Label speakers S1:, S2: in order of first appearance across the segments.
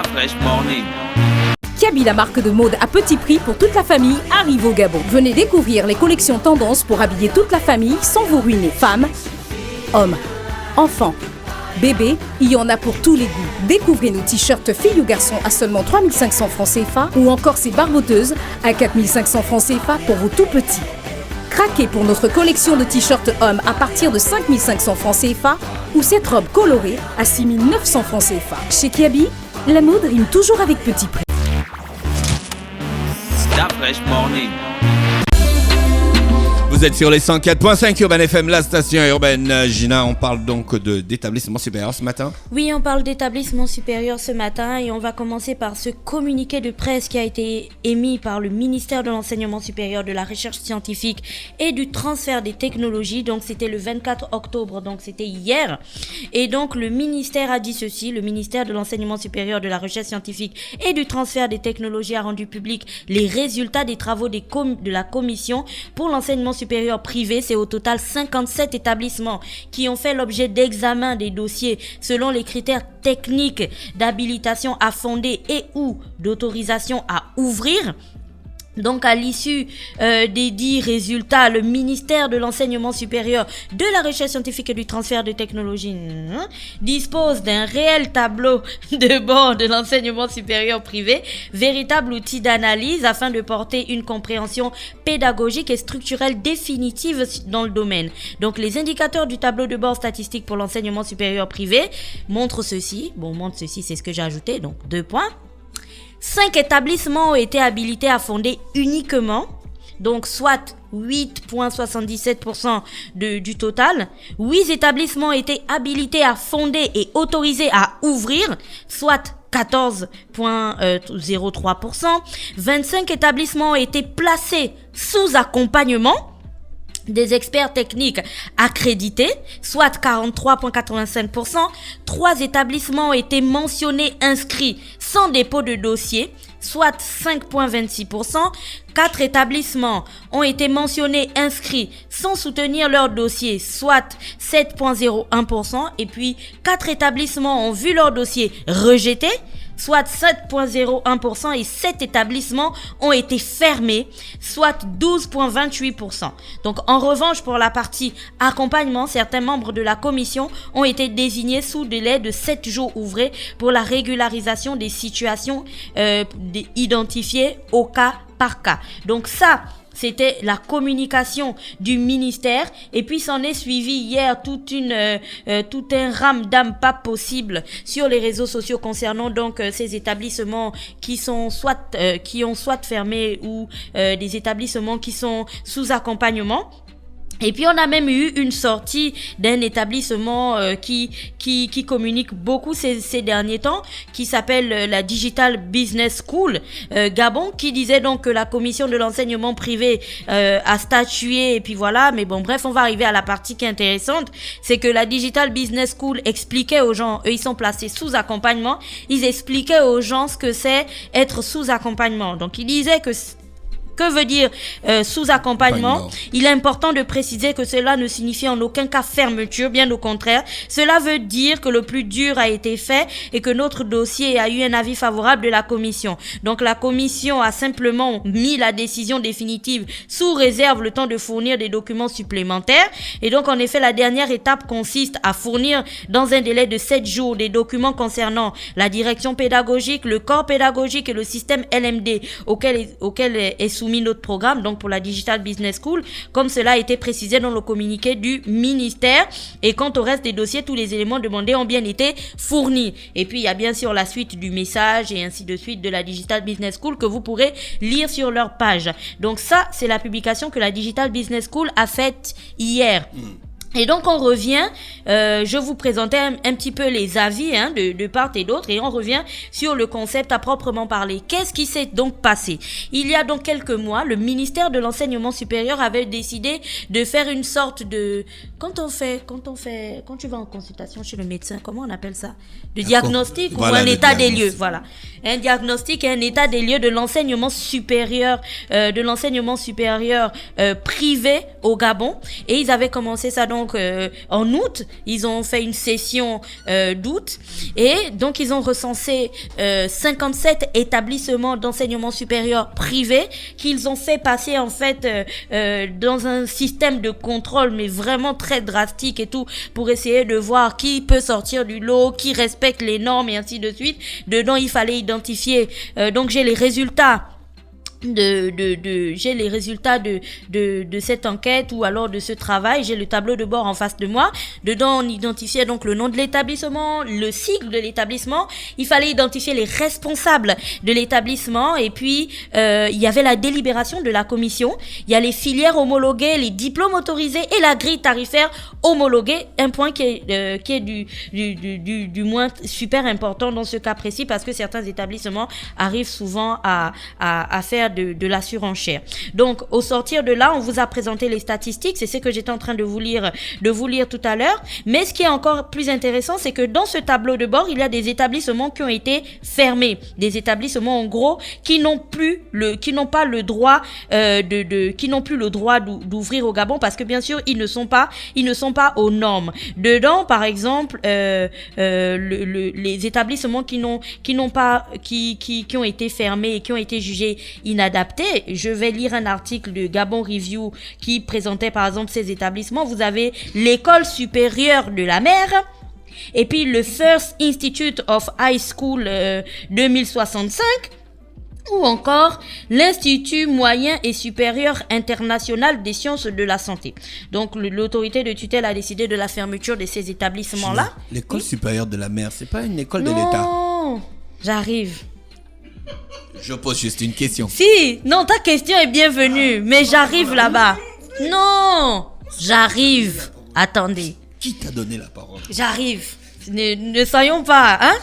S1: La Fresh Morning.
S2: Kiabi, la marque de mode à petit prix pour toute la famille, arrive au Gabon. Venez découvrir les collections tendances pour habiller toute la famille sans vous ruiner. Femmes, hommes, enfants, bébés, il y en a pour tous les goûts. Découvrez nos t-shirts filles ou garçons à seulement 3500 francs CFA ou encore ces barboteuses à 4500 francs CFA pour vos tout petits. Craquez pour notre collection de t-shirts hommes à partir de 5500 francs CFA ou cette robe colorée à 6900 francs CFA. Chez Kiabi, la mode rime toujours avec petit prix.
S1: La Fresh Morning.
S3: Vous êtes sur les 104.5 Urban FM, la station urbaine. Gina, on parle donc d'établissement supérieur ce matin.
S4: Oui, on parle d'établissement supérieur ce matin et on va commencer par ce communiqué de presse qui a été émis par le ministère de l'Enseignement supérieur, de la Recherche scientifique et du transfert des technologies. Donc c'était le 24 octobre, donc c'était hier. Et donc le ministère a dit ceci: le ministère de l'Enseignement supérieur, de la Recherche scientifique et du transfert des technologies a rendu public les résultats des travaux de la commission pour l'enseignement supérieur privé. C'est au total 57 établissements qui ont fait l'objet d'examen des dossiers selon les critères techniques d'habilitation à fonder et ou d'autorisation à ouvrir. Donc à l'issue des dits résultats, le ministère de l'Enseignement supérieur, de la Recherche scientifique et du transfert de technologies dispose d'un réel tableau de bord de l'enseignement supérieur privé, véritable outil d'analyse afin de porter une compréhension pédagogique et structurelle définitive dans le domaine. Donc les indicateurs du tableau de bord statistique pour l'enseignement supérieur privé montrent ceci. C'est ce que j'ai ajouté, donc 2 points. 5 établissements ont été habilités à fonder uniquement, donc soit 8,77% du total. 8 établissements ont été habilités à fonder et autorisés à ouvrir, soit 14,03%. 25 établissements ont été placés sous accompagnement des experts techniques accrédités, soit 43,85%. 3 établissements ont été mentionnés inscrits sans dépôt de dossier, soit 5,26%. 4 établissements ont été mentionnés inscrits sans soutenir leur dossier, soit 7,01%. Et puis 4 établissements ont vu leur dossier rejeté, soit 7,01%, et 7 établissements ont été fermés, soit 12,28%. Donc en revanche, pour la partie accompagnement, certains membres de la commission ont été désignés sous délai de 7 jours ouvrés pour la régularisation des situations identifiées au cas par cas. Donc ça, c'était la communication du ministère, et puis s'en est suivi hier tout un ramdam pas possible sur les réseaux sociaux concernant donc ces établissements qui sont qui ont soit fermé ou des établissements qui sont sous accompagnement. Et puis on a même eu une sortie d'un établissement qui communique beaucoup ces derniers temps, qui s'appelle la Digital Business School Gabon, qui disait donc que la commission de l'enseignement privé a statué, et puis voilà. Mais bon, bref, on va arriver à la partie qui est intéressante, c'est que la Digital Business School expliquait aux gens, eux ils sont placés sous accompagnement, ils expliquaient aux gens ce que c'est être sous accompagnement. Donc ils disaient que veut dire sous accompagnement? Il est important de préciser que cela ne signifie en aucun cas fermeture, bien au contraire. Cela veut dire que le plus dur a été fait et que notre dossier a eu un avis favorable de la commission. Donc la commission a simplement mis la décision définitive sous réserve le temps de fournir des documents supplémentaires. Et donc en effet, la dernière étape consiste à fournir dans un délai de 7 jours des documents concernant la direction pédagogique, le corps pédagogique et le système LMD auquel est soumis notre programme, donc pour la Digital Business School, comme cela a été précisé dans le communiqué du ministère. Et quant au reste des dossiers, tous les éléments demandés ont bien été fournis. Et puis il y a bien sûr la suite du message et ainsi de suite de la Digital Business School que vous pourrez lire sur leur page. Donc ça, c'est la publication que la Digital Business School a faite hier. Et donc on revient, je vous présentais un petit peu les avis de part et d'autre, et on revient sur le concept à proprement parler. Qu'est-ce qui s'est donc passé? Il y a donc quelques mois, le ministère de l'Enseignement supérieur avait décidé de faire une sorte de... Quand tu vas en consultation chez le médecin, comment on appelle ça? De diagnostic, voilà, ou un état des lieux, voilà. Un diagnostic et un état des lieux de l'enseignement supérieur, privé au Gabon. Et ils avaient commencé ça donc donc en août, ils ont fait une session d'août et donc ils ont recensé 57 établissements d'enseignement supérieur privés qu'ils ont fait passer en fait dans un système de contrôle mais vraiment très drastique et tout pour essayer de voir qui peut sortir du lot, qui respecte les normes et ainsi de suite. Dedans, il fallait identifier. Donc j'ai les résultats j'ai les résultats de cette enquête ou alors de ce travail. J'ai le tableau de bord en face de moi. Dedans, on identifiait donc le nom de l'établissement, le cycle de l'établissement. Il fallait identifier les responsables de l'établissement et puis il y avait la délibération de la commission. Il y a les filières homologuées, les diplômes autorisés et la grille tarifaire homologuée. Un point qui est du moins super important dans ce cas précis parce que certains établissements arrivent souvent à faire de la surenchère. Donc, au sortir de là, on vous a présenté les statistiques. C'est ce que j'étais en train de vous lire tout à l'heure. Mais ce qui est encore plus intéressant, c'est que dans ce tableau de bord, il y a des établissements qui ont été fermés. Des établissements, en gros, qui n'ont pas le droit d'ouvrir au Gabon parce que, bien sûr, ils ne sont pas aux normes. Dedans, par exemple, les établissements qui ont été fermés et qui ont été jugés inadaptés. Je vais lire un article de Gabon Review qui présentait par exemple ces établissements. Vous avez l'école supérieure de la mer et puis le First Institute of High School 2065 ou encore l'Institut moyen et supérieur international des sciences de la santé. Donc l'autorité de tutelle a décidé de la fermeture de ces établissements-là.
S3: L'école supérieure de la mer, c'est pas une école de l'État.
S4: Non, j'arrive.
S3: Je pose juste une question.
S4: Si, non, ta question est bienvenue, mais j'arrive là-bas. Non, j'arrive. Attendez.
S3: Qui t'a donné la parole?
S4: J'arrive. Ne soyons pas, hein?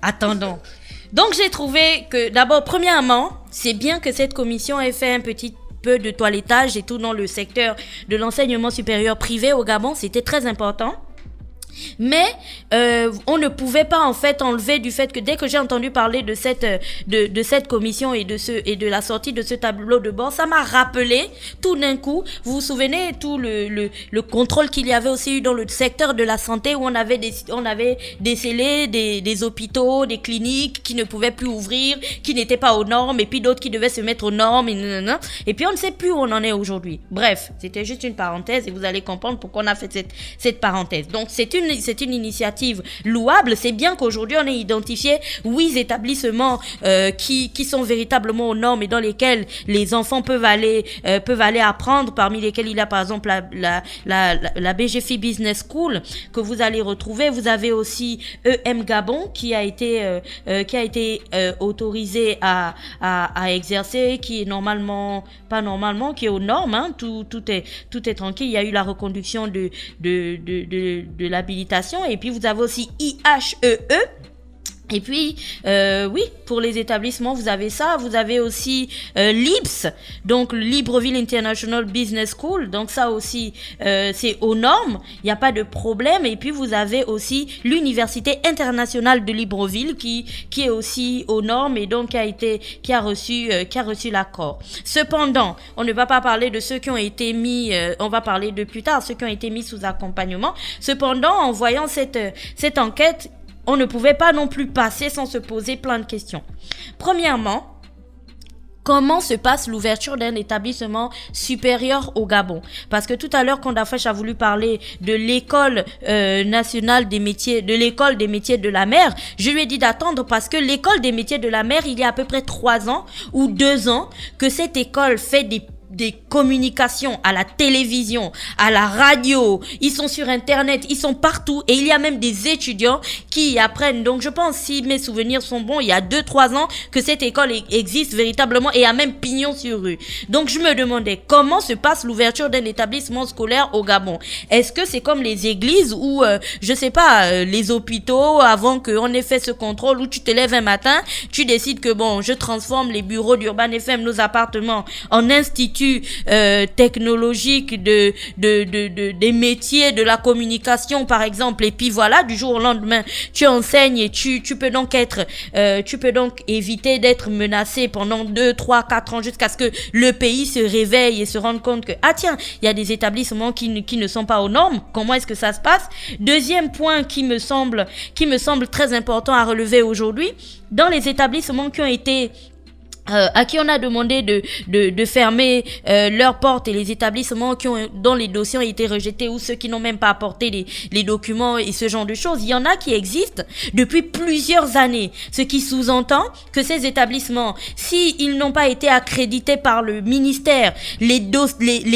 S4: Attendons. Donc j'ai trouvé que, d'abord, premièrement, c'est bien que cette commission ait fait un petit peu de toilettage et tout dans le secteur de l'enseignement supérieur privé au Gabon. C'était très important. Mais on ne pouvait pas en fait enlever du fait que dès que j'ai entendu parler de cette commission et de la sortie de ce tableau de bord, ça m'a rappelé tout d'un coup, vous vous souvenez tout le contrôle qu'il y avait aussi eu dans le secteur de la santé où on avait décelé des hôpitaux, des cliniques qui ne pouvaient plus ouvrir, qui n'étaient pas aux normes et puis d'autres qui devaient se mettre aux normes et puis on ne sait plus où on en est aujourd'hui. Bref, c'était juste une parenthèse et vous allez comprendre pourquoi on a fait cette parenthèse. Donc c'est une initiative louable. C'est bien qu'aujourd'hui on ait identifié 8 établissements qui sont véritablement aux normes et dans lesquels les enfants peuvent aller apprendre, parmi lesquels il y a par exemple la BGFI Business School que vous allez retrouver. Vous avez aussi EM Gabon qui a été autorisé à exercer, qui est qui est aux normes, hein. Tout est tranquille. Il y a eu la reconduction de l'habilitation et puis vous avez aussi IHEE. Et puis, oui, pour les établissements, vous avez ça. Vous avez aussi l'IBS, donc le Libreville International Business School. Donc ça aussi, c'est aux normes. Il n'y a pas de problème. Et puis, vous avez aussi l'Université internationale de Libreville qui est aussi aux normes et donc qui a reçu l'accord. Cependant, on ne va pas parler de ceux qui ont été mis, on va parler de plus tard, ceux qui ont été mis sous accompagnement. Cependant, en voyant cette enquête, on ne pouvait pas non plus passer sans se poser plein de questions. Premièrement, comment se passe l'ouverture d'un établissement supérieur au Gabon? Parce que tout à l'heure, quand Dafresh a voulu parler de l'école nationale des métiers, de l'école des métiers de la mer, je lui ai dit d'attendre parce que l'école des métiers de la mer, il y a à peu près 3 ans ou 2 ans que cette école fait des communications à la télévision, à la radio, ils sont sur internet, ils sont partout et il y a même des étudiants qui apprennent. Donc je pense, si mes souvenirs sont bons, il y a 2-3 ans que cette école existe véritablement et a même pignon sur rue. Donc je me demandais comment se passe l'ouverture d'un établissement scolaire au Gabon. Est-ce que c'est comme les églises ou je sais pas, les hôpitaux avant qu'on ait fait ce contrôle où tu te lèves un matin, tu décides que bon, je transforme les bureaux d'Urban FM, nos appartements en institut instituts technologiques des métiers de la communication, par exemple. Et puis voilà, du jour au lendemain, tu enseignes et tu peux donc éviter d'être menacé pendant 2, 3, 4 ans jusqu'à ce que le pays se réveille et se rende compte que, ah tiens, il y a des établissements qui ne sont pas aux normes. Comment est-ce que ça se passe? Deuxième point qui me semble très important à relever aujourd'hui, dans les établissements qui ont été à qui on a demandé de fermer leurs portes, et les établissements dont les dossiers ont été rejetés, ou ceux qui n'ont même pas apporté les documents et ce genre de choses, il y en a qui existent depuis plusieurs années, ce qui sous-entend que ces établissements, s'ils n'ont pas été accrédités par le ministère, les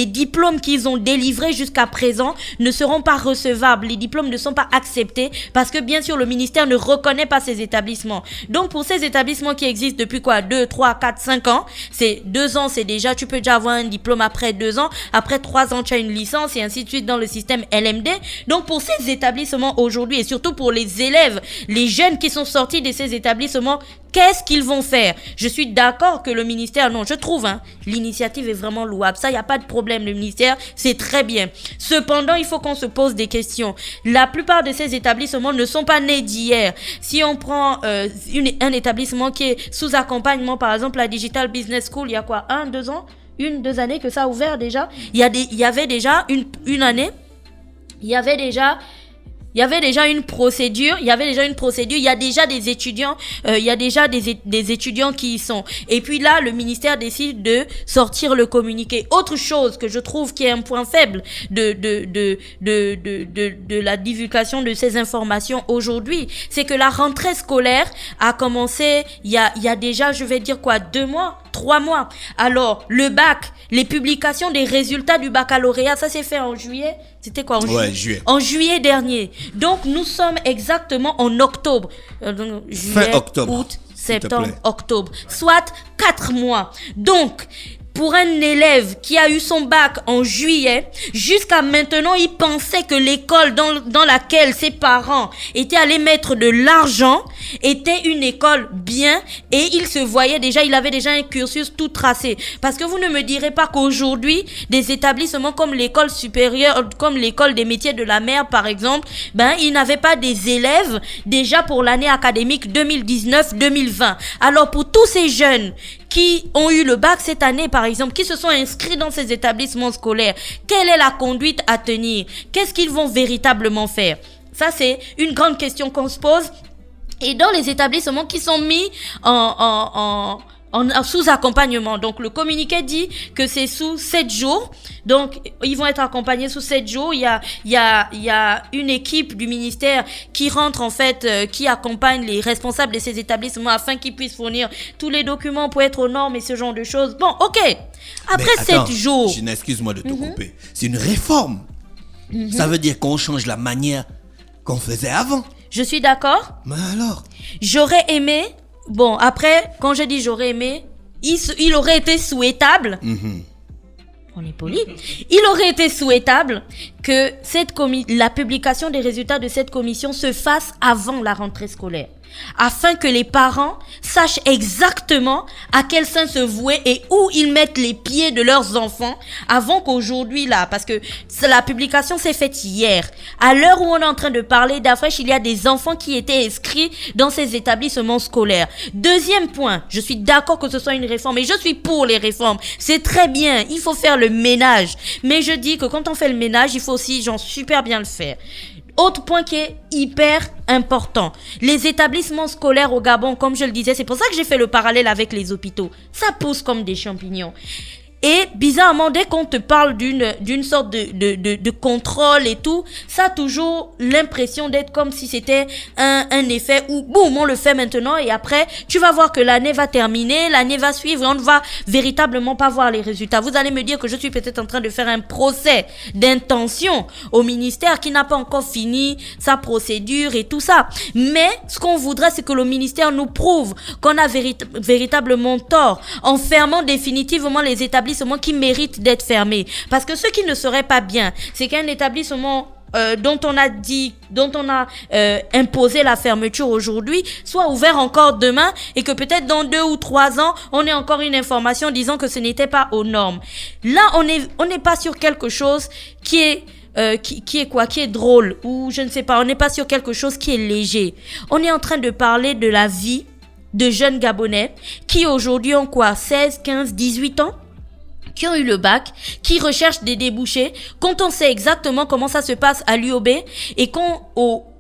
S4: diplômes qu'ils ont délivrés jusqu'à présent ne seront pas recevables, les diplômes ne sont pas acceptés parce que bien sûr le ministère ne reconnaît pas ces établissements. Donc pour ces établissements qui existent depuis 2, 3, 4, 5 ans, c'est 2 ans, c'est déjà, tu peux déjà avoir un diplôme après 2 ans, après 3 ans, tu as une licence et ainsi de suite dans le système LMD. Donc pour ces établissements aujourd'hui et surtout pour les élèves, les jeunes qui sont sortis de ces établissements, qu'est-ce qu'ils vont faire? Je suis d'accord que le ministère, non, je trouve, l'initiative est vraiment louable. Ça, il n'y a pas de problème. Le ministère, c'est très bien. Cependant, il faut qu'on se pose des questions. La plupart de ces établissements ne sont pas nés d'hier. Si on prend un établissement qui est sous accompagnement, par exemple, la Digital Business School, il y a quoi? 1, 2 ans? 1, 2 années que ça a ouvert déjà? Il y avait déjà une année. Il y avait déjà une procédure, il y a déjà des étudiants, des étudiants qui y sont. Et puis là, le ministère décide de sortir le communiqué. Autre chose que je trouve qui est un point faible de la divulgation de ces informations aujourd'hui, c'est que la rentrée scolaire a commencé il y a déjà, je vais dire 2 mois, 3 mois. Alors, le bac, les publications des résultats du baccalauréat, ça s'est fait en juillet. C'était quoi
S3: juillet.
S4: En juillet dernier. Donc, nous sommes exactement en octobre. Juillet,
S3: fin octobre.
S4: Août, septembre, octobre. Soit 4 mois. Donc, pour un élève qui a eu son bac en juillet, jusqu'à maintenant, il pensait que l'école dans laquelle ses parents étaient allés mettre de l'argent était une école bien, et il se voyait déjà, il avait déjà un cursus tout tracé. Parce que vous ne me direz pas qu'aujourd'hui, des établissements comme l'école supérieure, comme l'école des métiers de la mer, par exemple, ils n'avaient pas des élèves déjà pour l'année académique 2019-2020. Alors, pour tous ces jeunes qui ont eu le bac cette année, par exemple, qui se sont inscrits dans ces établissements scolaires, quelle est la conduite à tenir? Qu'est-ce qu'ils vont véritablement faire? Ça, c'est une grande question qu'on se pose. Et dans les établissements qui sont mis en sous accompagnement. Donc, le communiqué dit que c'est sous 7 jours. Donc, ils vont être accompagnés sous 7 jours. Il y a une équipe du ministère qui rentre, en fait, qui accompagne les responsables de ces établissements afin qu'ils puissent fournir tous les documents pour être aux normes et ce genre de choses. Bon, ok. Après 7 jours.
S3: Gina, excuse-moi de te couper. C'est une réforme. Ça veut dire qu'on change la manière qu'on faisait avant.
S4: Je suis d'accord.
S3: Mais alors?
S4: J'aurais aimé. Bon, après, quand je dis j'aurais aimé, il aurait été souhaitable. On est poli. Il aurait été souhaitable que la publication des résultats de cette commission se fasse avant la rentrée scolaire, afin que les parents sachent exactement à quel sein se vouer et où ils mettent les pieds de leurs enfants, avant qu'aujourd'hui là, parce que la publication s'est faite hier. À l'heure où on est en train de parler d'Afresh, il y a des enfants qui étaient inscrits dans ces établissements scolaires. Deuxième point, je suis d'accord que ce soit une réforme et je suis pour les réformes. C'est très bien, il faut faire le ménage. Mais je dis que quand on fait le ménage, il faut aussi, super bien le faire. Autre point qui est hyper important, les établissements scolaires au Gabon, comme je le disais, c'est pour ça que j'ai fait le parallèle avec les hôpitaux. Ça pousse comme des champignons. Et bizarrement, dès qu'on te parle d'une sorte de contrôle et tout, ça a toujours l'impression d'être comme si c'était un effet où, boum, on le fait maintenant et après, tu vas voir que l'année va terminer, l'année va suivre et on ne va véritablement pas voir les résultats. Vous allez me dire que je suis peut-être en train de faire un procès d'intention au ministère qui n'a pas encore fini sa procédure et tout ça. Mais ce qu'on voudrait, c'est que le ministère nous prouve qu'on a véritablement tort en fermant définitivement les établissements qui méritent d'être fermés. Parce que ce qui ne serait pas bien, c'est qu'un établissement dont on a imposé la fermeture aujourd'hui soit ouvert encore demain et que peut-être dans 2 ou 3 ans, on ait encore une information disant que ce n'était pas aux normes. Là, on n'est pas sur quelque chose qui est drôle ou je ne sais pas, on n'est pas sur quelque chose qui est léger. On est en train de parler de la vie de jeunes Gabonais qui aujourd'hui ont 16, 15, 18 ans, qui ont eu le bac, qui recherchent des débouchés, quand on sait exactement comment ça se passe à l'UOB et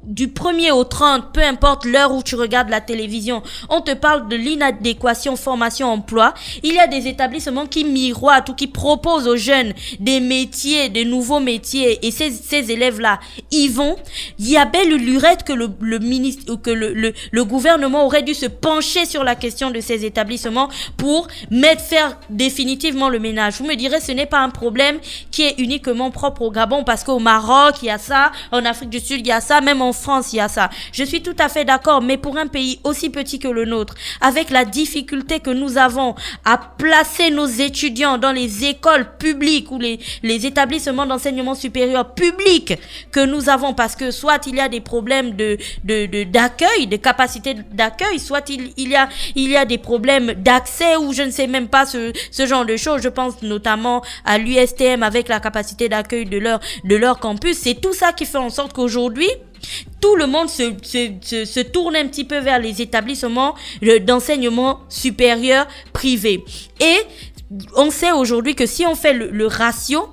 S4: du 1er au 30, peu importe l'heure où tu regardes la télévision, on te parle de l'inadéquation formation-emploi. Il y a des établissements qui miroitent ou qui proposent aux jeunes des métiers, des nouveaux métiers, et ces élèves-là, ils vont. Il y a belle lurette que le gouvernement aurait dû se pencher sur la question de ces établissements pour faire définitivement le ménage. Vous me direz, ce n'est pas un problème qui est uniquement propre au Gabon, parce qu'au Maroc, il y a ça, en Afrique du Sud, il y a ça, même en France, il y a ça. Je suis tout à fait d'accord, mais pour un pays aussi petit que le nôtre, avec la difficulté que nous avons à placer nos étudiants dans les écoles publiques ou les établissements d'enseignement supérieur publics que nous avons, parce que soit il y a des problèmes d'accueil, de capacité d'accueil, soit il y a des problèmes d'accès ou je ne sais même pas ce genre de choses. Je pense notamment à l'USTM avec la capacité d'accueil de leur campus. C'est tout ça qui fait en sorte qu'aujourd'hui, tout le monde se tourne un petit peu vers les établissements d'enseignement supérieur privés. Et on sait aujourd'hui que si on fait le ratio,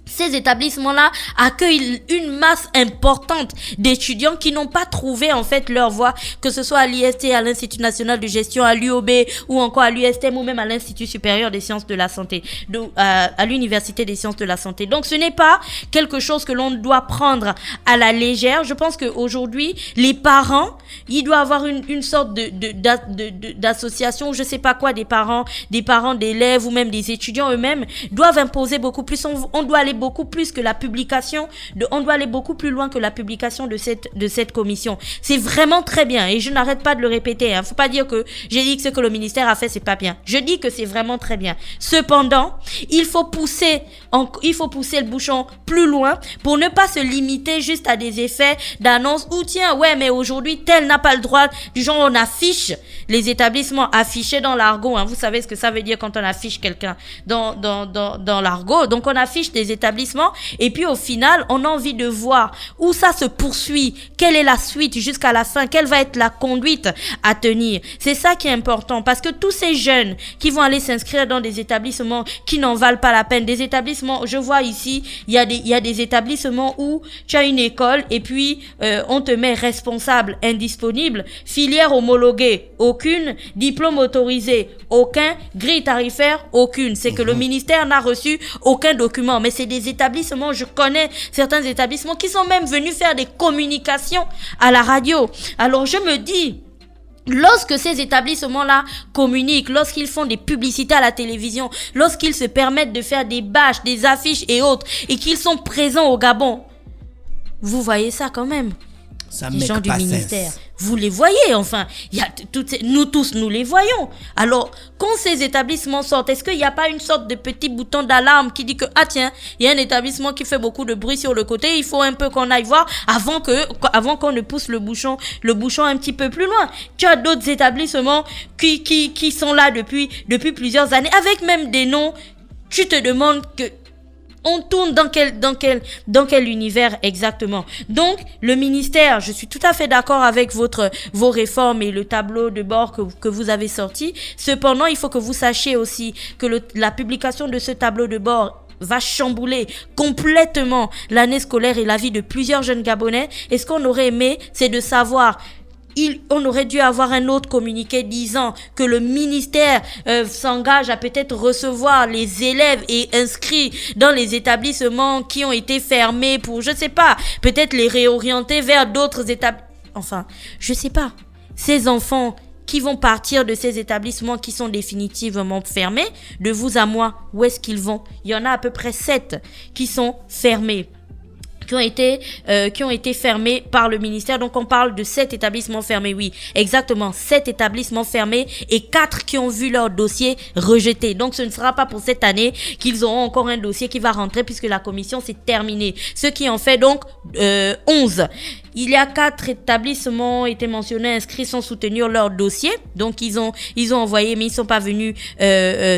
S4: ces établissements-là accueillent une masse importante d'étudiants qui n'ont pas trouvé en fait leur voie, que ce soit à l'IST, à l'Institut National de Gestion, à l'UOB ou encore à l'USTM ou même à l'Institut Supérieur des Sciences de la Santé, à l'Université des Sciences de la Santé. Donc ce n'est pas quelque chose que l'on doit prendre à la légère. Je pense qu'aujourd'hui, les parents, il doit avoir une sorte d'association, je sais pas quoi, des parents d'élèves ou même des étudiants eux-mêmes doivent imposer beaucoup plus. On doit aller beaucoup plus que la publication on doit aller beaucoup plus loin que la publication de cette commission. C'est vraiment très bien et je n'arrête pas de le répéter, hein. Faut pas dire que j'ai dit que ce que le ministère a fait c'est pas bien. Je dis que c'est vraiment très bien. Cependant, il faut pousser le bouchon plus loin pour ne pas se limiter juste à des effets d'annonce ou tiens ouais mais aujourd'hui tel n'a pas le droit, du genre on affiche les établissements affichés dans l'argot, hein. Vous savez ce que ça veut dire quand on affiche quelqu'un dans l'argot. Donc on affiche des établissements et puis au final on a envie de voir où ça se poursuit, quelle est la suite jusqu'à la fin, quelle va être la conduite à tenir. C'est ça qui est important, parce que tous ces jeunes qui vont aller s'inscrire dans des établissements qui n'en valent pas la peine, des établissements, je vois ici il y a des établissements où tu as une école et puis on te met responsable indisponible, filière homologuée aucune, diplôme autorisé aucun, grille tarifaire aucune. C'est que le ministère n'a reçu aucun document, mais c'est des établissements, je connais certains établissements qui sont même venus faire des communications à la radio. Alors je me dis, lorsque ces établissements-là communiquent, lorsqu'ils font des publicités à la télévision, lorsqu'ils se permettent de faire des bâches, des affiches et autres, et qu'ils sont présents au Gabon, vous voyez ça quand même.
S3: Ça
S4: les gens du ministère, vous les voyez, enfin, nous tous, nous les voyons. Alors, quand ces établissements sortent, est-ce qu'il n'y a pas une sorte de petit bouton d'alarme qui dit que, ah tiens, il y a un établissement qui fait beaucoup de bruit sur le côté, il faut un peu qu'on aille voir avant qu'on ne pousse le bouchon un petit peu plus loin. Tu as d'autres établissements qui sont là depuis plusieurs années, avec même des noms, tu te demandes que on tourne dans quel univers exactement. Donc, le ministère, je suis tout à fait d'accord avec vos réformes et le tableau de bord que vous avez sorti. Cependant, il faut que vous sachiez aussi que la publication de ce tableau de bord va chambouler complètement l'année scolaire et la vie de plusieurs jeunes Gabonais. Et ce qu'on aurait aimé, c'est de savoir, on aurait dû avoir un autre communiqué disant que le ministère s'engage à peut-être recevoir les élèves et inscrits dans les établissements qui ont été fermés pour, je sais pas, peut-être les réorienter vers d'autres établissements. Enfin, je sais pas. Ces enfants qui vont partir de ces établissements qui sont définitivement fermés, de vous à moi, où est-ce qu'ils vont? Il y en a à peu près 7 qui sont fermés. qui ont été fermés par le ministère. Donc on parle de 7 établissements fermés, oui, exactement, 7 établissements fermés et 4 qui ont vu leur dossier rejeté. Donc ce ne sera pas pour cette année qu'ils auront encore un dossier qui va rentrer puisque la commission s'est terminée. Ce qui en fait donc 11. Il y a 4 établissements été mentionnés, inscrits sans soutenir leur dossier. Donc ils ont envoyé mais ils sont pas venus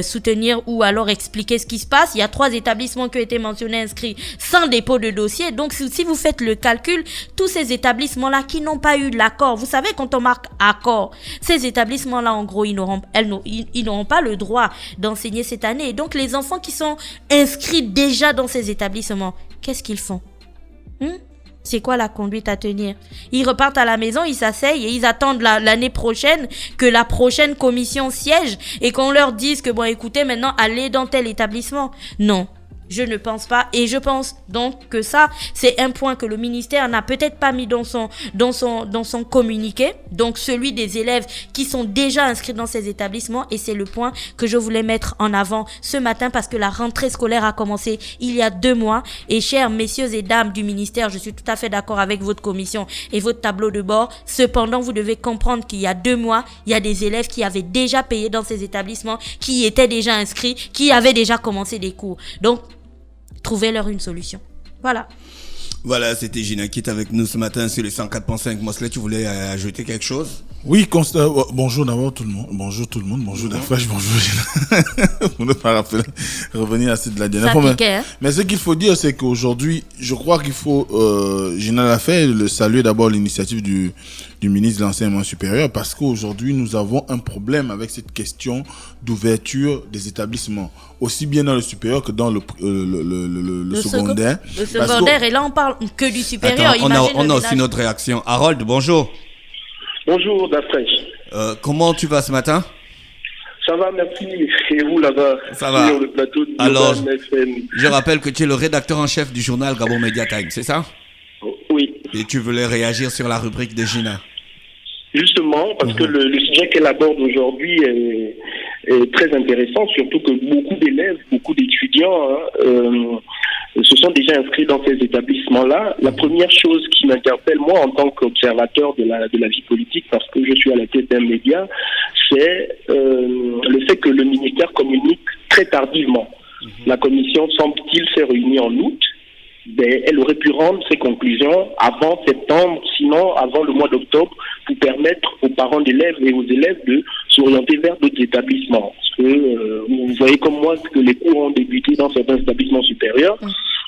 S4: soutenir ou alors expliquer ce qui se passe. Il y a 3 établissements qui ont été mentionnés, inscrits sans dépôt de dossier. Donc si vous faites le calcul, tous ces établissements-là qui n'ont pas eu l'accord, vous savez quand on marque accord, ces établissements-là en gros ils n'auront pas le droit d'enseigner cette année. Et donc les enfants qui sont inscrits déjà dans ces établissements, qu'est-ce qu'ils font? C'est quoi la conduite à tenir? Ils repartent à la maison, ils s'asseyent et ils attendent l'année prochaine que la prochaine commission siège et qu'on leur dise que bon écoutez maintenant allez dans tel établissement. Non. Je ne pense pas et je pense donc que ça c'est un point que le ministère n'a peut-être pas mis dans son communiqué, donc celui des élèves qui sont déjà inscrits dans ces établissements, et c'est le point que je voulais mettre en avant ce matin parce que la rentrée scolaire a commencé il y a 2 mois et chers messieurs et dames du ministère, je suis tout à fait d'accord avec votre commission et votre tableau de bord. Cependant, vous devez comprendre qu'il y a 2 mois, il y a des élèves qui avaient déjà payé dans ces établissements, qui étaient déjà inscrits, qui avaient déjà commencé des cours. Donc trouvez-leur une solution. Voilà,
S3: c'était Gina qui est avec nous ce matin sur les 104.5. Mosley, tu voulais ajouter quelque chose?
S5: Oui, bonjour d'abord tout le monde. Bonjour tout le monde. Bonjour Dafash, bonjour Gina. Pour ne pas revenir à cette de la dernière fois. Mais ce qu'il faut dire, c'est qu'aujourd'hui, je crois qu'il faut, Gina l'a fait, saluer d'abord l'initiative du ministre de l'Enseignement supérieur, parce qu'aujourd'hui, nous avons un problème avec cette question d'ouverture des établissements, aussi bien dans le supérieur que dans le secondaire.
S4: Le secondaire, et là, on parle que du supérieur.
S3: Attends, on a aussi notre réaction. Harold, bonjour.
S6: Bonjour, Dafash.
S3: Comment tu vas ce matin?
S6: Ça va, merci. Et vous, là-bas?
S3: Ça va.
S6: Sur le plateau de
S3: Alors,
S6: FM.
S3: Je rappelle que tu es le rédacteur en chef du journal Gabon Media Time, c'est ça?
S6: Oui.
S3: Et tu voulais réagir sur la rubrique de Gina?
S6: Justement, parce que le sujet qu'elle aborde aujourd'hui est très intéressant, surtout que beaucoup d'élèves, beaucoup d'étudiants se sont déjà inscrits dans ces établissements-là. La première chose qui m'interpelle, moi, en tant qu'observateur de la vie politique, parce que je suis à la tête d'un média, c'est le fait que le ministère communique très tardivement. La commission, semble-t-il, s'est réunie en août. Elle aurait pu rendre ses conclusions avant septembre, sinon avant le mois d'octobre, pour permettre aux parents d'élèves et aux élèves de s'orienter vers d'autres établissements. Parce que vous voyez comme moi que les cours ont débuté dans certains établissements supérieurs,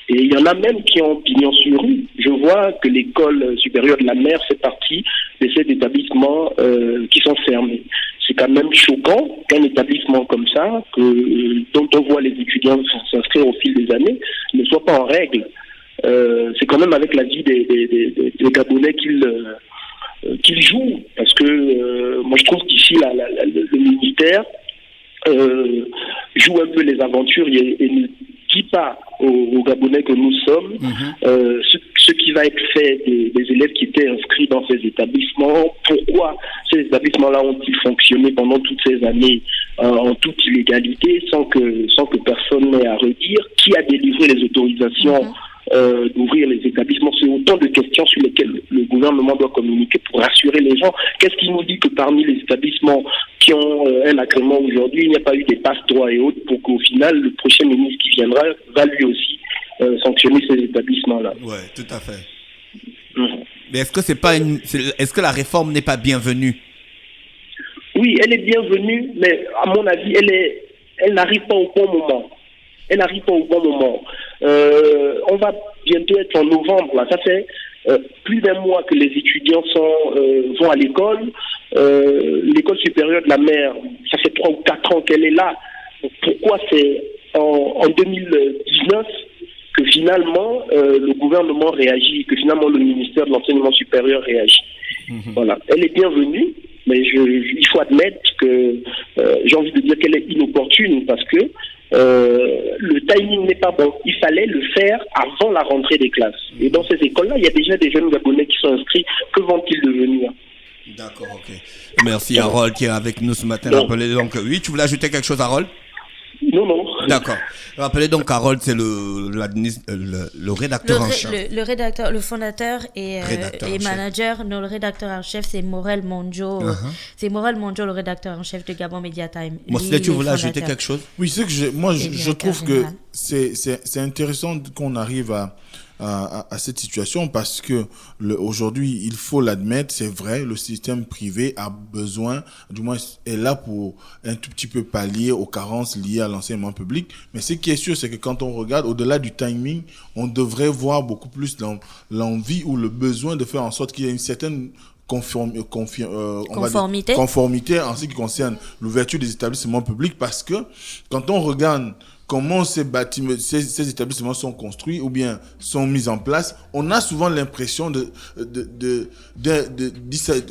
S6: et il y en a même qui ont pignon sur rue. Je vois que l'école supérieure de la mer fait partie de ces établissements qui sont fermés. C'est quand même choquant qu'un établissement comme ça, dont on voit les étudiants s'inscrire au fil des années, ne soit pas en règle. C'est quand même avec la vie des Gabonais qu'ils jouent, parce que moi je trouve qu'ici le ministère joue un peu les aventures et ne dit pas aux Gabonais que nous sommes ce qui va être fait des élèves qui étaient inscrits dans ces établissements. Pourquoi ces établissements-là ont-ils fonctionné pendant toutes ces années en toute illégalité sans que personne n'ait à redire? Qui a délivré les autorisations d'ouvrir les établissements? C'est autant de questions sur lesquelles le gouvernement doit communiquer pour rassurer les gens. Qu'est-ce qui nous dit que parmi les établissements qui ont un agrément aujourd'hui, il n'y a pas eu des passe-droits et autres, pour qu'au final, le prochain ministre qui viendra va lui aussi sanctionner ces établissements-là?
S3: Oui, tout à fait. Mais est-ce que la réforme n'est pas bienvenue?
S6: Oui, elle est bienvenue, mais à mon avis, elle n'arrive pas au bon moment. Elle n'arrive pas au bon moment. On va bientôt être en novembre, là. Ça fait plus d'1 mois que les étudiants vont à l'école. L'école supérieure de la mer, ça fait 3 ou 4 ans qu'elle est là. Pourquoi c'est en 2019 que finalement le gouvernement réagit, que finalement le ministère de l'Enseignement supérieur réagit? Voilà. Elle est bienvenue, mais il faut admettre que j'ai envie de dire qu'elle est inopportune, parce que le timing n'est pas bon. Il fallait le faire avant la rentrée des classes. Et dans ces écoles-là, il y a déjà des jeunes Gabonais qui sont inscrits. Que vont-ils devenir?
S3: D'accord, ok. Merci Harold qui est avec nous ce matin. Donc, oui, tu voulais ajouter quelque chose, Harold?
S6: Non.
S3: D'accord. Rappelez donc, Harold, c'est le rédacteur en chef.
S4: Le rédacteur, le fondateur et manager. Non, le rédacteur en chef, c'est Morel Mondjo. C'est Morel Mondjo, le rédacteur en chef de Gabon Media Time.
S3: Mosley, tu voulais ajouter quelque chose?
S5: Oui, c'est que je trouve que c'est intéressant qu'on arrive à cette situation parce que aujourd'hui, il faut l'admettre, c'est vrai, le système privé a besoin, du moins est là pour un tout petit peu pallier aux carences liées à l'enseignement public. Mais ce qui est sûr, c'est que quand on regarde au-delà du timing, on devrait voir beaucoup plus l'envie ou le besoin de faire en sorte qu'il y ait une certaine conformité en ce qui concerne l'ouverture des établissements publics, parce que quand on regarde comment ces établissements sont construits ou bien sont mis en place, on a souvent l'impression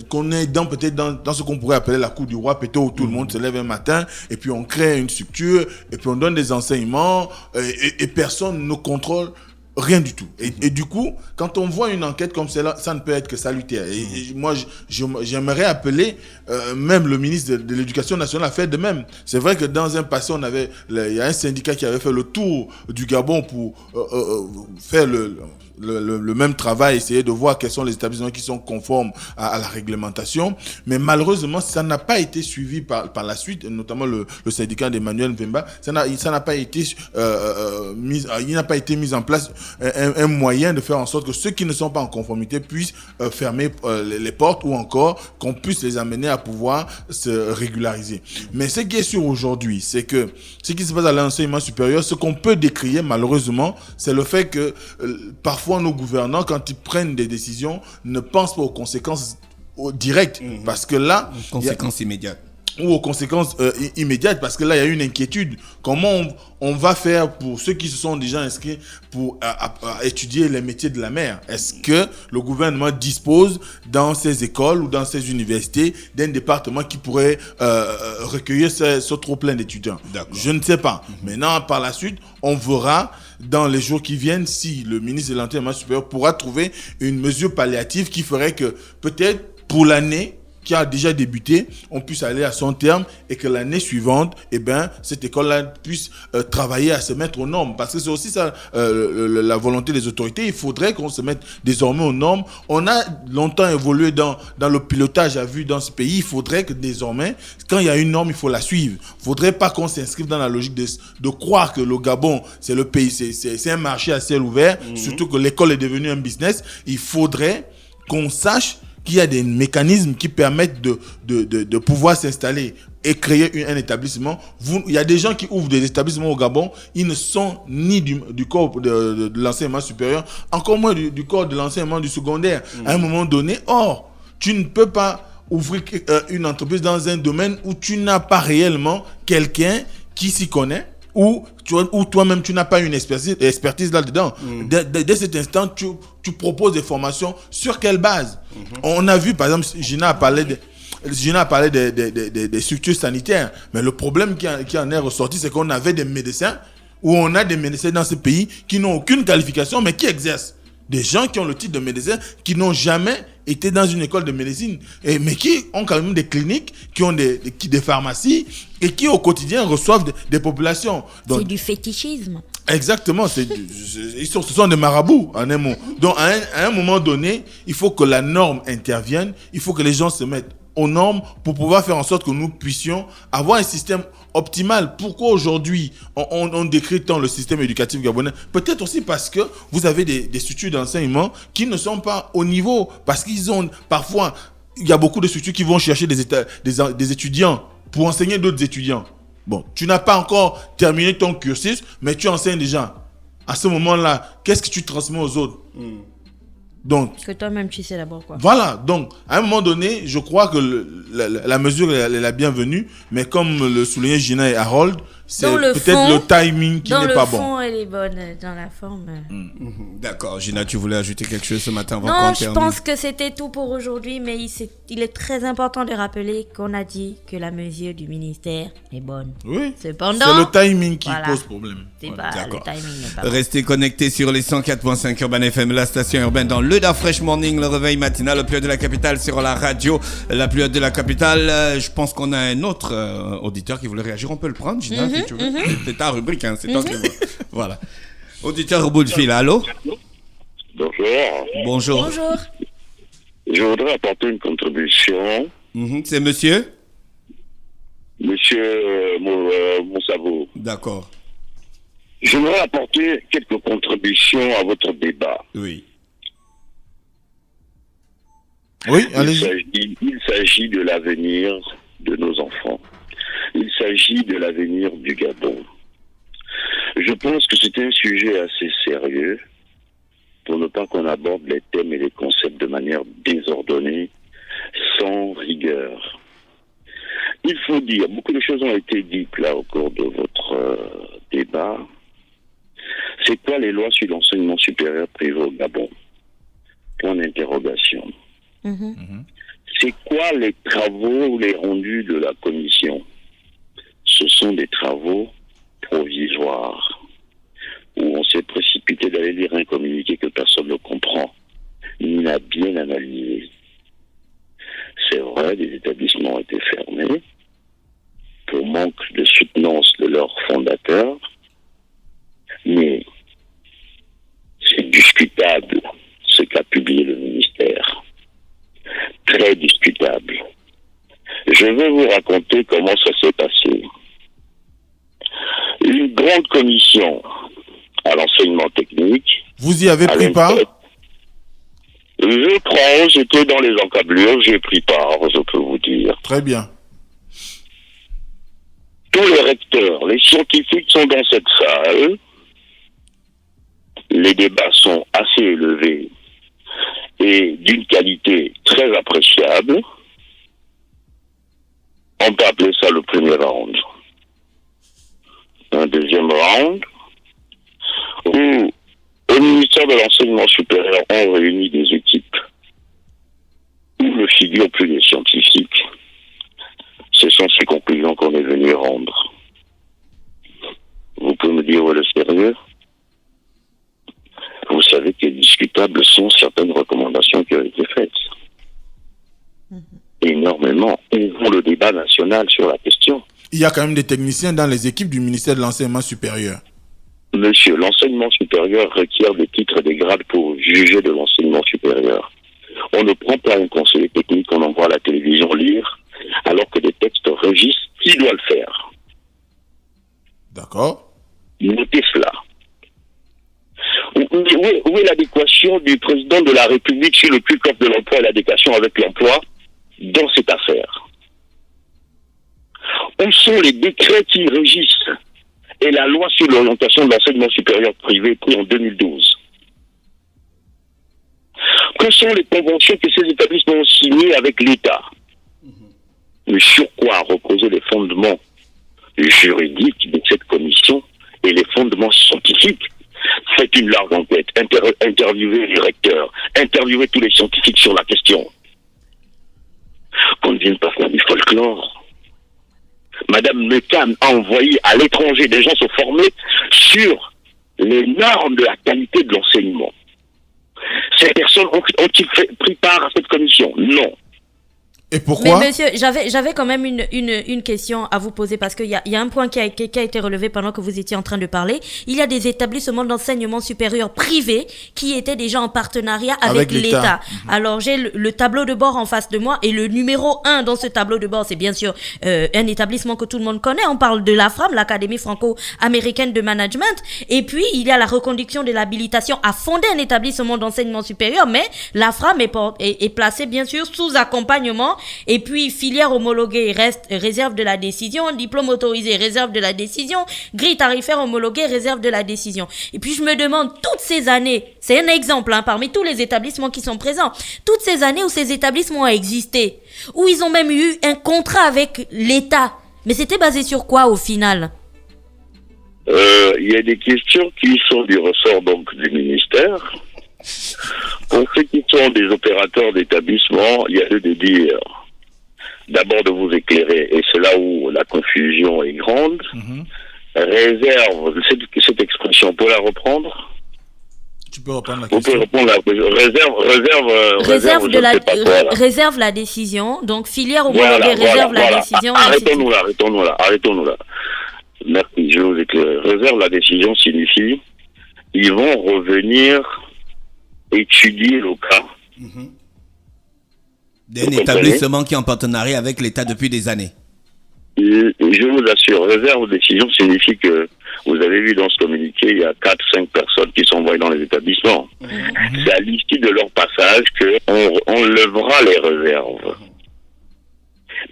S5: qu'on est peut-être dans ce qu'on pourrait appeler la cour du roi Péto, où tout le monde se lève un matin et puis on crée une structure et puis on donne des enseignements et personne ne contrôle rien du tout. Et du coup, quand on voit une enquête comme celle-là, ça ne peut être que salutaire. Et moi, j'aimerais appeler même le ministre de l'Éducation nationale à faire de même. C'est vrai que dans un passé, il y a un syndicat qui avait fait le tour du Gabon pour faire le même travail, essayer de voir quels sont les établissements qui sont conformes à la réglementation. Mais malheureusement, ça n'a pas été suivi par la suite, notamment le syndicat d'Emmanuel Mvemba. Ça n'a pas été il n'a pas été mis en place un moyen de faire en sorte que ceux qui ne sont pas en conformité puissent fermer les portes, ou encore qu'on puisse les amener à pouvoir se régulariser. Mais ce qui est sûr aujourd'hui, c'est que ce qui se passe à l'enseignement supérieur, ce qu'on peut décrier malheureusement, c'est le fait que parfois nos gouvernants, quand ils prennent des décisions, ne pensent pas aux conséquences directes, parce que là,
S3: conséquences immédiates.
S5: Ou aux conséquences immédiates, parce que là, il y a une inquiétude. Comment on va faire pour ceux qui se sont déjà inscrits pour à étudier les métiers de la mer? Est-ce que le gouvernement dispose dans ces écoles ou dans ces universités d'un département qui pourrait recueillir ce trop-plein d'étudiants? Je ne sais pas. Maintenant, par la suite, on verra dans les jours qui viennent si le ministre de l'Enseignement supérieur pourra trouver une mesure palliative qui ferait que peut-être pour l'année qui a déjà débuté, on puisse aller à son terme et que l'année suivante, cette école-là puisse travailler à se mettre aux normes. Parce que c'est aussi ça la volonté des autorités. Il faudrait qu'on se mette désormais aux normes. On a longtemps évolué dans le pilotage à vue dans ce pays. Il faudrait que désormais, quand il y a une norme, il faut la suivre. Il ne faudrait pas qu'on s'inscrive dans la logique de croire que le Gabon, c'est le pays, c'est un marché à ciel ouvert, surtout que l'école est devenue un business. Il faudrait qu'on sache qu'il y a des mécanismes qui permettent de pouvoir s'installer et créer un établissement. Il y a des gens qui ouvrent des établissements au Gabon, ils ne sont ni du corps de l'enseignement supérieur, encore moins du corps de l'enseignement du secondaire. À un moment donné, tu ne peux pas ouvrir une entreprise dans un domaine où tu n'as pas réellement quelqu'un qui s'y connaît, ou toi-même tu n'as pas une expertise là-dedans. Dès cet instant, tu proposes des formations sur quelle base? On a vu, par exemple, Gina a parlé des structures sanitaires, mais le problème qui en est ressorti, c'est qu'on avait des médecins, ou on a des médecins dans ce pays qui n'ont aucune qualification, mais qui exercent. Des gens qui ont le titre de médecin, qui n'ont jamais été dans une école de médecine, mais qui ont quand même des cliniques, qui ont des pharmacies, et qui au quotidien reçoivent des populations. Donc,
S4: c'est du fétichisme.
S5: Exactement, ce sont des marabouts en un mot. Donc à un moment donné, il faut que la norme intervienne, il faut que les gens se mettent aux normes pour pouvoir faire en sorte que nous puissions avoir un système optimal. Pourquoi aujourd'hui on décrit tant le système éducatif gabonais? Peut-être aussi parce que vous avez des structures d'enseignement qui ne sont pas au niveau, parce qu'ils ont parfois, il y a beaucoup de structures qui vont chercher des étudiants pour enseigner d'autres étudiants. Bon, tu n'as pas encore terminé ton cursus, mais tu enseignes déjà. À ce moment-là, qu'est-ce que tu transmets aux autres? Donc,
S4: que toi-même tu sais d'abord quoi.
S5: Voilà, donc à un moment donné, je crois que la mesure est la bienvenue, mais comme le soulignaient Gina et Harold, c'est peut-être le timing qui n'est pas bon.
S4: Dans le fond, elle est bonne, dans la forme.
S3: D'accord, Gina, tu voulais ajouter quelque chose ce matin avant
S4: Non,
S3: qu'on
S4: je
S3: termine?
S4: pense que c'était tout pour aujourd'hui, mais il est très important de rappeler qu'on a dit que la mesure du ministère est bonne.
S5: Oui,
S4: cependant,
S5: c'est le timing qui pose problème.
S4: C'est pas, le timing n'est pas bon.
S3: Restez connectés sur les 104.5 Urban FM, la station urbaine dans le Da Fresh Morning, le réveil matinal, le plus haut de la capitale sur la radio, la plus haute de la capitale. Je pense qu'on a un autre auditeur qui voulait réagir. On peut le prendre, Gina? si tu veux. C'est ta rubrique, hein, c'est toi qui vois. Voilà. Auditeur au bout du fil, allô?
S7: Bonjour.
S3: Bonjour.
S4: Bonjour.
S7: Je voudrais apporter une contribution.
S3: C'est monsieur?
S7: Monsieur Moussavo.
S3: D'accord.
S7: J'aimerais apporter quelques contributions à votre débat.
S3: Oui.
S5: Oui, allez-y.
S7: Il s'agit de l'avenir de nos enfants. Il s'agit de l'avenir du Gabon. Je pense que c'est un sujet assez sérieux pour ne pas qu'on aborde les thèmes et les concepts de manière désordonnée, sans rigueur. Il faut dire, beaucoup de choses ont été dites là au cours de votre débat. C'est quoi les lois sur l'enseignement supérieur privé au Gabon? Point d'interrogation. C'est quoi les travaux ou les rendus de la commission? Ce sont des travaux provisoires où on s'est précipité d'aller lire un communiqué que personne ne comprend ni n'a bien analysé. C'est vrai, des établissements ont été fermés pour manque de soutenance de leurs fondateurs, mais c'est discutable ce qu'a publié le ministère. Très discutable. Je vais vous raconter comment ça s'est passé. Une grande commission à l'enseignement technique.
S5: Vous y avez pris part?
S7: Je crois, j'étais dans les encablures, j'ai pris part, je peux vous dire.
S5: Très bien.
S7: Tous les recteurs, les scientifiques sont dans cette salle. Les débats sont assez élevés et d'une qualité très appréciable. On peut appeler ça le premier round. Un deuxième round où au ministère de l'Enseignement supérieur, on réunit des équipes où ne figurent plus les scientifiques. Ce sont ces conclusions qu'on est venu rendre. Vous pouvez me dire où est le sérieux? Vous savez que discutables sont certaines recommandations qui ont été faites. Énormément. Ouvrons le débat national sur la question.
S5: Il y a quand même des techniciens dans les équipes du ministère de l'Enseignement supérieur.
S7: Monsieur, l'enseignement supérieur requiert des titres et des grades pour juger de l'enseignement supérieur. On ne prend pas un conseiller technique qu'on envoie à la télévision lire, alors que des textes régissent qui doit le faire.
S5: D'accord.
S7: Notez cela. Où est l'adéquation du président de la République sur le culte de l'emploi et l'adéquation avec l'emploi dans cette affaire? Où sont les décrets qui régissent et la loi sur l'orientation de l'enseignement supérieur privé prise en 2012? Que sont les conventions que ces établissements ont signées avec l'État? Mais sur quoi reposer les fondements juridiques de cette commission et les fondements scientifiques? Faites une large enquête, interviewez les recteurs, interviewez tous les scientifiques sur la question. Qu'on ne vienne pas faire du folklore. Madame Mecan a envoyé à l'étranger des gens se former sur les normes de la qualité de l'enseignement. Ces personnes ont-ils pris part à cette commission? Non.
S5: Et pourquoi?
S4: Mais monsieur, j'avais quand même une question à vous poser parce qu'il y a un point qui a été relevé pendant que vous étiez en train de parler. Il y a des établissements d'enseignement supérieur privés qui étaient déjà en partenariat avec l'État. Alors, j'ai le tableau de bord en face de moi et le numéro 1 dans ce tableau de bord, c'est bien sûr un établissement que tout le monde connaît. On parle de l'AFRAM, l'Académie franco-américaine de management. Et puis, il y a la reconduction de l'habilitation à fonder un établissement d'enseignement supérieur, mais l'AFRAM est placée bien sûr sous accompagnement. Et puis, filière homologuée reste réserve de la décision, diplôme autorisé réserve de la décision, grille tarifaire homologuée réserve de la décision. Et puis, je me demande, toutes ces années, c'est un exemple parmi tous les établissements qui sont présents, toutes ces années où ces établissements ont existé, où ils ont même eu un contrat avec l'État, mais c'était basé sur quoi au final?
S7: Il y a des questions qui sont du ressort donc du ministère. Pour ceux qui sont des opérateurs d'établissement, il y a lieu de dire, d'abord de vous éclairer, et c'est là où la confusion est grande. Réserve, cette expression, on peut la reprendre?
S5: Tu peux reprendre la question.
S7: Vous pouvez répondre
S4: réserve la décision, donc filière homologuée réserve la décision.
S7: Arrêtons-nous là. Merci, je vous éclaire. Réserve la décision signifie ils vont revenir étudier le cas.
S3: D'un établissement qui est en partenariat avec l'État depuis des années.
S7: Je vous assure, réserve de décision signifie que vous avez vu dans ce communiqué, il y a 4-5 personnes qui sont envoyées dans les établissements. C'est à l'issue de leur passage qu'on lèvera les réserves.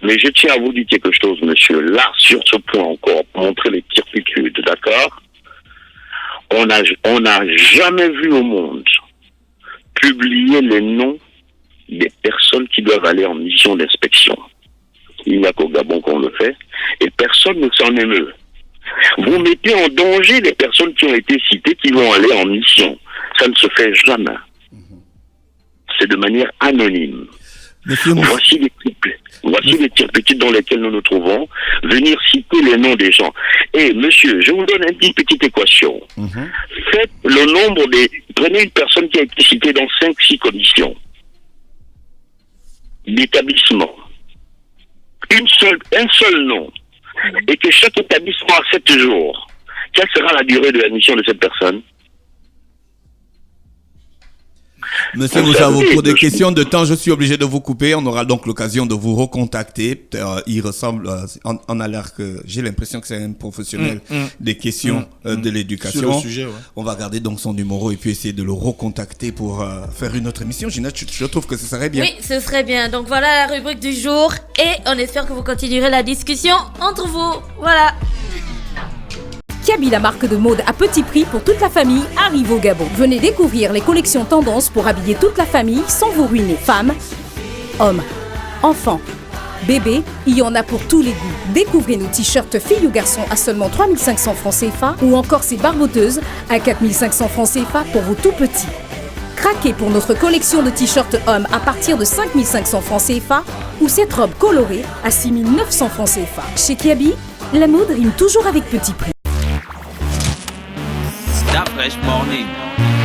S7: Mais je tiens à vous dire quelque chose, monsieur. Là, sur ce point encore, pour montrer les turpitudes, d'accord? On n'a jamais vu au monde publier les noms des personnes qui doivent aller en mission d'inspection. Il n'y a qu'au Gabon qu'on le fait, et personne ne s'en émeut. Vous mettez en danger les personnes qui ont été citées qui vont aller en mission. Ça ne se fait jamais. C'est de manière anonyme. Voici les turpitudes dans lesquelles nous nous trouvons. Venir citer les noms des gens. Et monsieur, je vous donne une petite équation. Faites le nombre prenez une personne qui a été citée dans 5-6 commissions d'établissement. Un seul nom. Et que chaque établissement a 7 jours. Quelle sera la durée de la mission de cette personne?
S3: Monsieur Moussavo, pour des questions de temps, je suis obligé de vous couper. On aura donc l'occasion de vous recontacter. Il ressemble, on a l'air que j'ai l'impression que c'est un professionnel des questions de l'éducation.
S5: Sur le sujet, ouais. On
S3: va garder donc son numéro et puis essayer de le recontacter pour faire une autre émission. Ginette, je trouve que ce serait bien.
S4: Oui, ce serait bien. Donc voilà la rubrique du jour et on espère que vous continuerez la discussion entre vous. Voilà.
S2: Kiabi, la marque de mode à petit prix pour toute la famille, arrive au Gabon. Venez découvrir les collections tendances pour habiller toute la famille sans vous ruiner. Femmes, hommes, enfants, bébés, il y en a pour tous les goûts. Découvrez nos t-shirts filles ou garçons à seulement 3500 francs CFA ou encore ces barboteuses à 4500 francs CFA pour vos tout petits. Craquez pour notre collection de t-shirts hommes à partir de 5500 francs CFA ou cette robe colorée à 6900 francs CFA. Chez Kiabi, la mode rime toujours avec petit prix.
S1: Start Fresh Morning.